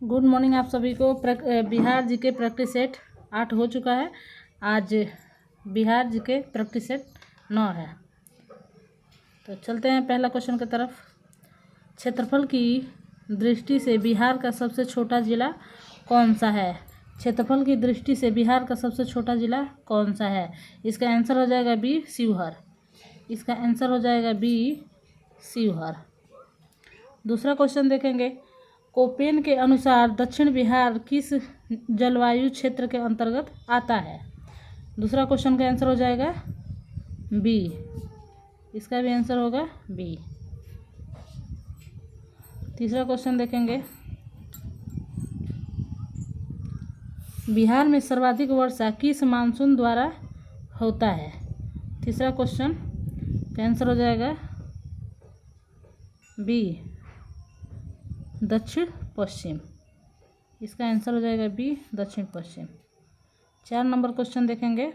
Good morning आप सभी को। बिहार जीके प्रैक्टिस सेट 8 हो चुका है। आज बिहार जीके प्रैक्टिस सेट 9 है। तो चलते हैं पहला क्वेश्चन की तरफ। क्षेत्रफल की दृष्टि से बिहार का सबसे छोटा जिला कौन सा है? क्षेत्रफल की दृष्टि से बिहार का सबसे छोटा जिला कौन सा है? इसका आंसर हो जाएगा बी, शिवहर। इसका आंसर हो जाएगा बी, शिवहर। दूसरा क्वेश्चन देखेंगे। कोपेन के अनुसार दक्षिण बिहार किस जलवायु क्षेत्र के अंतर्गत आता है? दूसरा क्वेश्चन का आंसर हो जाएगा बी। इसका भी आंसर होगा बी। तीसरा क्वेश्चन देखेंगे। बिहार में सर्वाधिक वर्षा किस मानसून द्वारा होता है? तीसरा क्वेश्चन का आंसर हो जाएगा बी, दक्षिण पश्चिम। इसका आंसर हो जाएगा बी, दक्षिण पश्चिम। 4 नंबर क्वेश्चन देखेंगे।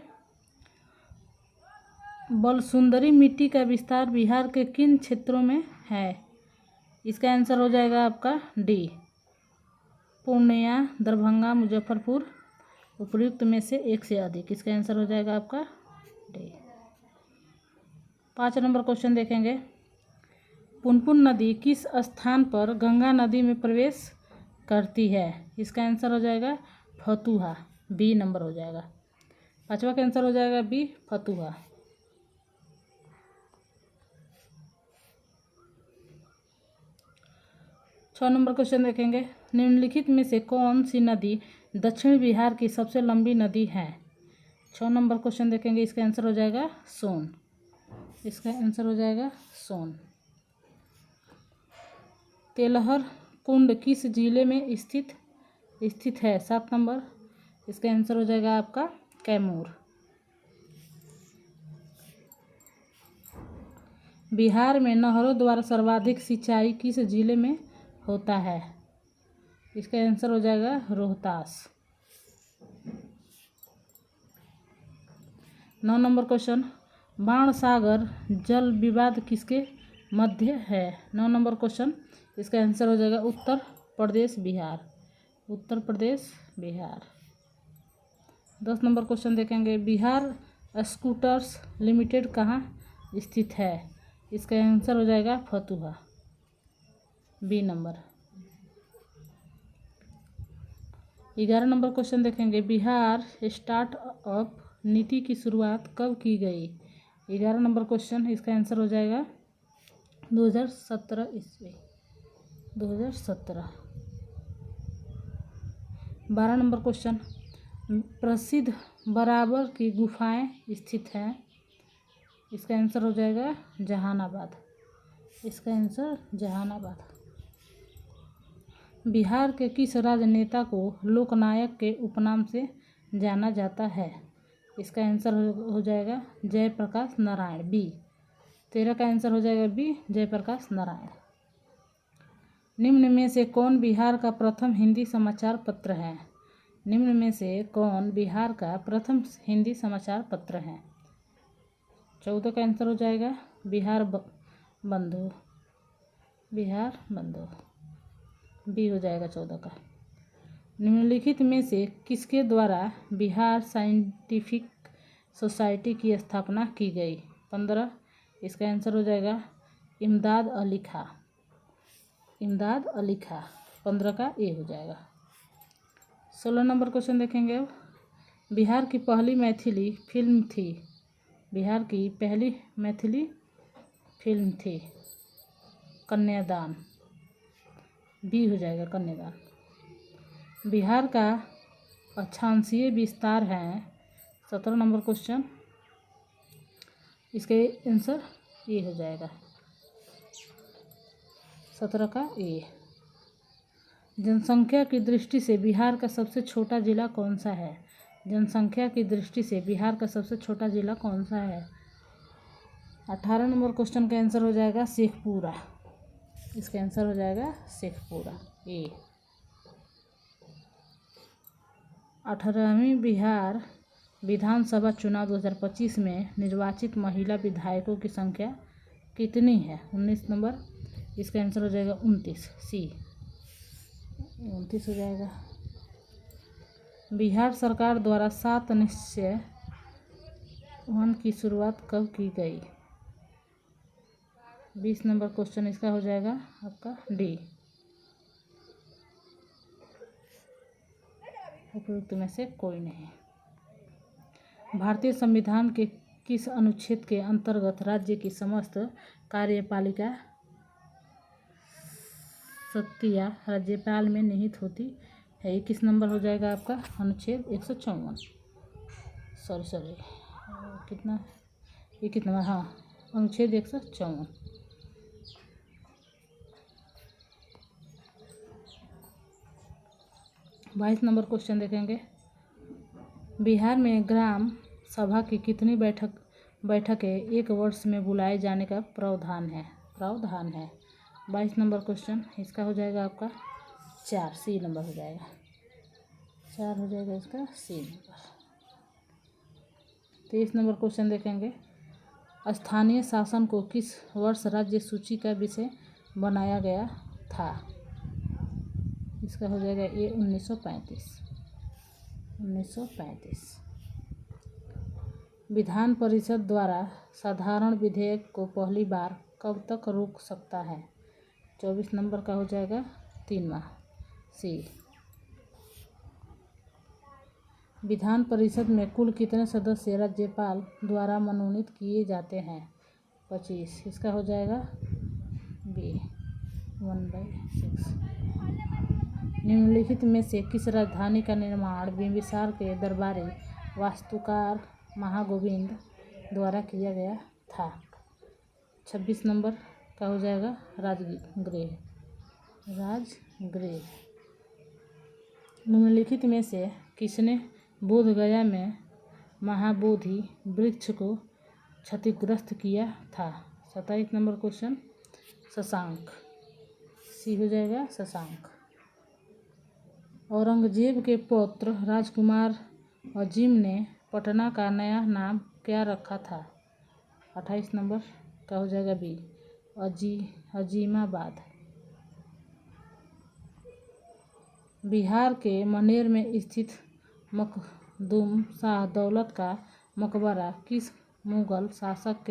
बलसुंदरी मिट्टी का विस्तार बिहार के किन क्षेत्रों में है? इसका आंसर हो जाएगा आपका डी, पूर्णिया, दरभंगा, मुजफ्फरपुर, उपयुक्त में से एक से अधिक। इसका आंसर हो जाएगा आपका डी। 5 नंबर क्वेश्चन देखेंगे। पुनपुन नदी किस स्थान पर गंगा नदी में प्रवेश करती है? इसका आंसर हो जाएगा फतुहा, बी नंबर हो जाएगा। 5वां का आंसर हो जाएगा बी, फतुहा। 6 नंबर क्वेश्चन देखेंगे। निम्नलिखित में से कौन सी नदी दक्षिण बिहार की सबसे लंबी नदी है? 6 नंबर क्वेश्चन देखेंगे। इसका आंसर हो जाएगा सोन। इसका आंसर हो जाएगा सोन। तेलहर कुंड किस जिले में स्थित है? 7 नंबर। इसका आंसर हो जाएगा आपका कैमूर। बिहार में नहरों द्वारा सर्वाधिक सिंचाई किस जिले में होता है? इसका आंसर हो जाएगा रोहतास। 9 number question. बाणसागर जल विवाद किसके मध्य है? 9 नंबर क्वेश्चन। इसका आंसर हो जाएगा उत्तर प्रदेश, बिहार। उत्तर प्रदेश, बिहार। 10 नंबर क्वेश्चन देखेंगे। बिहार स्कूटर्स लिमिटेड कहाँ स्थित है? इसका आंसर हो जाएगा Fatuha, B number. 11 number question देखेंगे। बिहार स्टार्टअप नीति की शुरुआत कब की गई? 11 नंबर क्वेश्चन। इसका आंसर हो जाएगा 2017 ईस्वी, 2017। 12 नंबर क्वेश्चन। प्रसिद्ध बराबर की गुफाएं स्थित हैं? इसका आंसर हो जाएगा जहानाबाद। इसका आंसर जहानाबाद। बिहार के किस राजनेता को लोकनायक के उपनाम से जाना जाता है? इसका आंसर हो जाएगा जयप्रकाश नारायण, बी। 13 का आंसर हो जाएगा बी, जयप्रकाश नारायण। निम्न में से कौन बिहार का प्रथम हिंदी समाचार पत्र है? निम्न में से कौन बिहार का प्रथम हिंदी समाचार पत्र है? 14 का आंसर हो जाएगा बिहार बंधु, बिहार बंधु, बी हो जाएगा 14 का। निम्नलिखित में से किसके द्वारा बिहार साइंटिफिक सोसाइटी की स्थापना की गई? 15। इसका आंसर हो जाएगा इमदाद अली खां, इमदाद अली खां। 15 का ए हो जाएगा। 16 नंबर क्वेश्चन देखेंगे। अब बिहार की पहली मैथिली फिल्म थी? बिहार की पहली मैथिली फिल्म थी कन्यादान, बी हो जाएगा कन्यादान। बिहार का अक्षांशीय विस्तार है? 17 नंबर क्वेश्चन। इसके आंसर ए हो जाएगा, 17 का ए। जनसंख्या की दृष्टि से बिहार का सबसे छोटा जिला कौन सा है? जनसंख्या की दृष्टि से बिहार का सबसे छोटा जिला कौन सा है? 18 नंबर क्वेश्चन का आंसर हो जाएगा शेखपुरा। इसका आंसर हो जाएगा शेखपुरा, ए। 18वीं बिहार विधानसभा चुनाव 2025 में निर्वाचित महिला विधायकों की संख्या कितनी है? 19 नंबर। इसका आंसर हो जाएगा 29, सी। 29 हो जाएगा। बिहार सरकार द्वारा 7 निश्चय वन की शुरुआत कब की गई? 20 नंबर क्वेश्चन इसका हो जाएगा आपका डी, उपयुक्त में से कोई नहीं। भारतीय संविधान के किस अनुच्छेद के अंतर्गत राज्य की समस्त कार्यपालिका शक्तियाँ राज्यपाल में निहित होती है? ये किस नंबर हो जाएगा आपका? अनुच्छेद 154। सॉरी कितना, ये कितना, हाँ अनुच्छेद 154। बाईस नंबर क्वेश्चन देखेंगे। बिहार में ग्राम सभा की कितनी बैठकें एक वर्ष में बुलाए जाने का प्रावधान है? 22 नंबर क्वेश्चन इसका हो जाएगा आपका 4, सी नंबर हो जाएगा। 4 हो जाएगा इसका सी नंबर। 23 नंबर क्वेश्चन देखेंगे। स्थानीय शासन को किस वर्ष राज्य सूची का विषय बनाया गया था? इसका हो जाएगा ये 1935। विधान परिषद द्वारा साधारण विधेयक को पहली बार कब तक रोक सकता है? 24 नंबर का हो जाएगा 3वां सी। विधान परिषद में कुल कितने सदस्य राज्यपाल द्वारा मनोनीत किए जाते हैं? 25। इसका हो जाएगा बी, 1/6। निम्नलिखित में से किस राजधानी का निर्माण बिंबिसार के दरबारी वास्तुकार महागोविंद द्वारा किया गया था? 26 नंबर का हो जाएगा राजगृह। निम्नलिखित में से किसने बोध गया में महाबोधि वृक्ष को क्षतिग्रस्त किया था? 27 नंबर क्वेश्चन शशांक, सी हो जाएगा शशांक। औरंगजेब के पौत्र राजकुमार अजीम ने पटना का नया नाम क्या रखा था? 28 नंबर का हो जाएगा बी, अजीमाबाद। बिहार के मनेर में स्थित मखदूम शाह दौलत का मकबरा किस मुगल शासक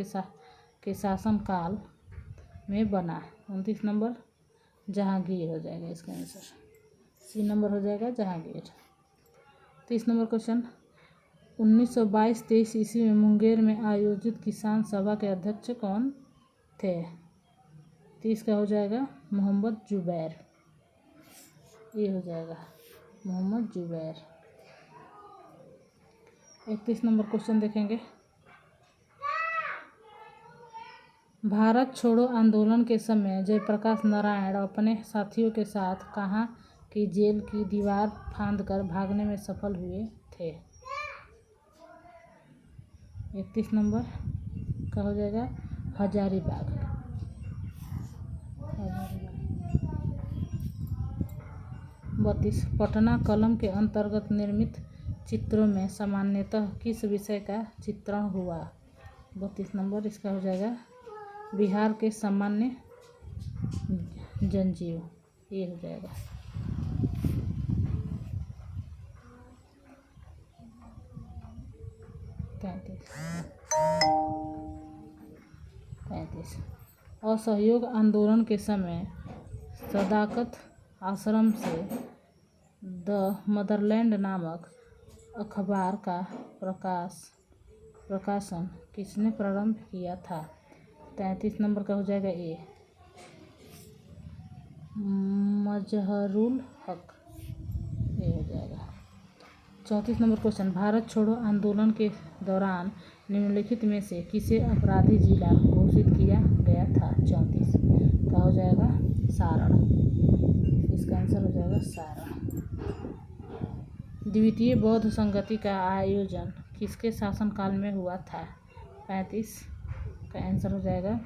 के शासनकाल में बना? 29 नंबर जहांगीर हो जाएगा इसका आंसर, सी नंबर हो जाएगा जहांगीर। 30 नंबर क्वेश्चन 1922-23 ईस्वी में मुंगेर में आयोजित किसान सभा के अध्यक्ष कौन थे? 30 का हो जाएगा मोहम्मद जुबैर, ये हो जाएगा मोहम्मद जुबैर। 31 नंबर क्वेश्चन देखेंगे। भारत छोड़ो आंदोलन के समय जयप्रकाश नारायण अपने साथियों के साथ कहाँ की जेल की दीवार फांदकर भागने में सफल हुए थे? 31 नंबर का हो जाएगा हजारीबाग। 32 पटना कलम के अंतर्गत निर्मित चित्रों में सामान्यतः किस विषय का चित्रण हुआ? 32 नंबर इसका हो जाएगा बिहार के सामान्य जनजीव, ये हो जाएगा। 35 असहयोग आंदोलन के समय सदाकत आश्रम से द मदरलैंड नामक अखबार का प्रकाशन किसने प्रारंभ किया था? 33 नंबर का हो जाएगा ए, मजहरुल हक, ये हो जाएगा। 34 नंबर क्वेश्चन भारत छोड़ो आंदोलन के दौरान निम्नलिखित में से किसे अपराधी जिला घोषित किया गया था? 34 का हो जाएगा सारण, इसका आंसर हो जाएगा सारण। द्वितीय बौद्ध संगति का आयोजन किसके शासनकाल में हुआ था? 35 का आंसर हो जाएगा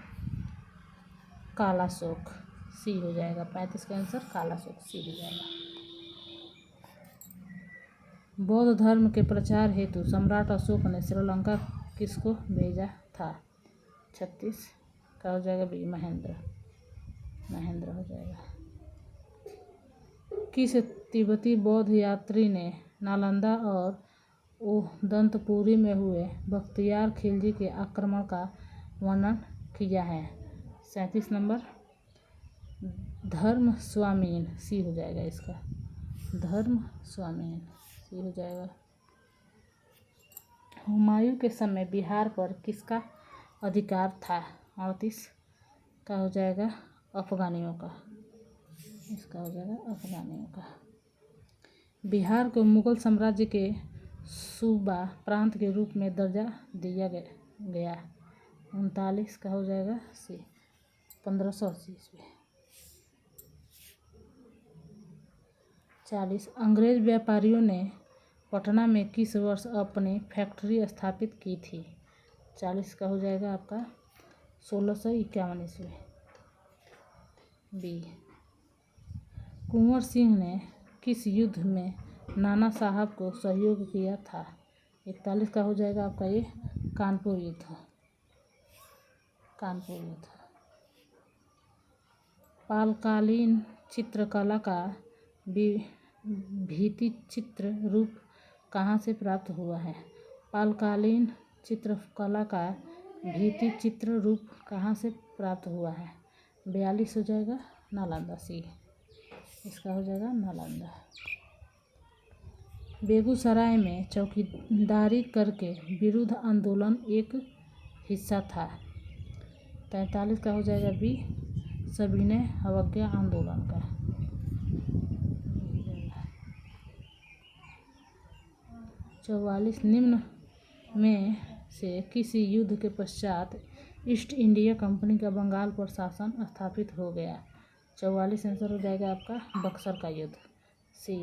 कालाशोक, सी हो जाएगा। 35 का आंसर कालाशोक, सी हो जाएगा। बौद्ध धर्म के प्रचार हेतु सम्राट अशोक ने श्रीलंका किसको भेजा था? 36 का हो जाएगा बी, महेंद्र हो जाएगा। किस तिब्बती बौद्ध यात्री ने नालंदा और उदंतपुरी में हुए बख्तियार खिलजी के आक्रमण का वर्णन किया है? 37 नंबर धर्म स्वामीन, सी हो जाएगा इसका, धर्म स्वामीन सी हो जाएगा। हुमायूं के समय बिहार पर किसका अधिकार था? 38 का हो जाएगा अफगानियों का, इसका हो जाएगा अफगानियों का। बिहार को मुगल साम्राज्य के सूबा प्रांत के रूप में दर्जा दिया गया। 39 का हो जाएगा सी, 1580 ईस्वी। 40 अंग्रेज व्यापारियों ने पटना में किस वर्ष अपनी फैक्ट्री स्थापित की थी? 40 का हो जाएगा आपका 1651 ईस्वी। बी कुंवर सिंह ने किस युद्ध में नाना साहब को सहयोग किया था? 41 का हो जाएगा आपका ये कानपुर युद्ध, कानपुर युद्ध। पालकालीन चित्रकला का भित्ति चित्र रूप कहाँ से प्राप्त हुआ है? पालकालीन चित्रकला का भित्ति चित्र रूप कहाँ से प्राप्त हुआ है? 42 हो जाएगा नालंदा, सी इसका हो जाएगा नालंदा। बेगूसराय में चौकीदारी करके विरुद्ध आंदोलन एक हिस्सा था। 43 का हो जाएगा बी सविनय अवज्ञा आंदोलन का। 44 निम्न में से किसी युद्ध के पश्चात ईस्ट इंडिया कंपनी का बंगाल पर शासन स्थापित हो गया? 44 आंसर हो जाएगा आपका बक्सर का युद्ध, सी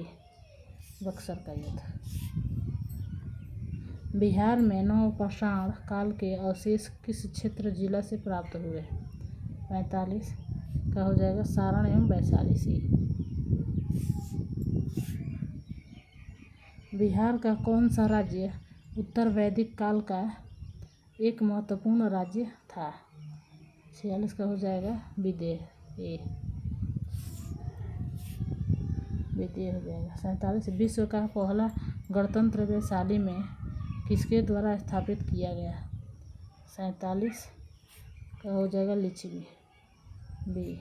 बक्सर का युद्ध। बिहार में नवपाषाण काल के अवशेष किस क्षेत्र जिला से प्राप्त हुए? 45 का हो जाएगा सारण एवं वैशाली, सी। बिहार का कौन सा राज्य उत्तर वैदिक काल का एक महत्वपूर्ण राज्य था? 46 का हो जाएगा विदेह, विदेह हो जाएगा। 47 विश्व का पहला गणतंत्र वैशाली में किसके द्वारा स्थापित किया गया? 47 का हो जाएगा लिच्छवी, बी।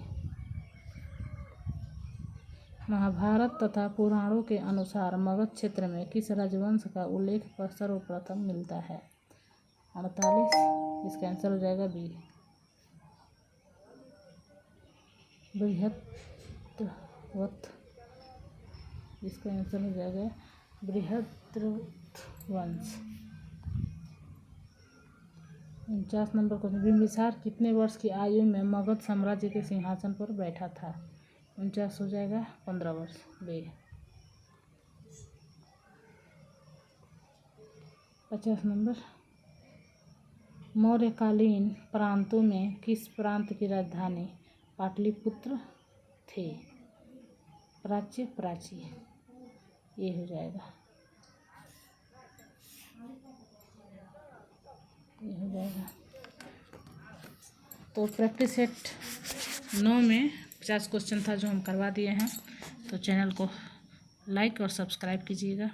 महाभारत तथा पुराणों के अनुसार मगध क्षेत्र में किस राजवंश का उल्लेख सर्वप्रथम मिलता है? 48 इसका आंसर हो जाएगा बी बृहद्रथ, इसका आंसर हो जाएगा बृहद्रथ वंश। 49 नंबर क्वेश्चन बिंबिसार कितने वर्ष की आयु में मगध साम्राज्य के सिंहासन पर बैठा था? 49 हो जाएगा 15 वर्ष, बी। 50 नंबर मौर्यकालीन प्रांतों में किस प्रांत की राजधानी पाटलिपुत्र थी? प्राच्य, प्राची, ये हो जाएगा, ये हो जाएगा। तो प्रैक्टिस सेट 9 में 50 क्वेश्चन था जो हम करवा दिए हैं। तो चैनल को लाइक और सब्सक्राइब कीजिएगा।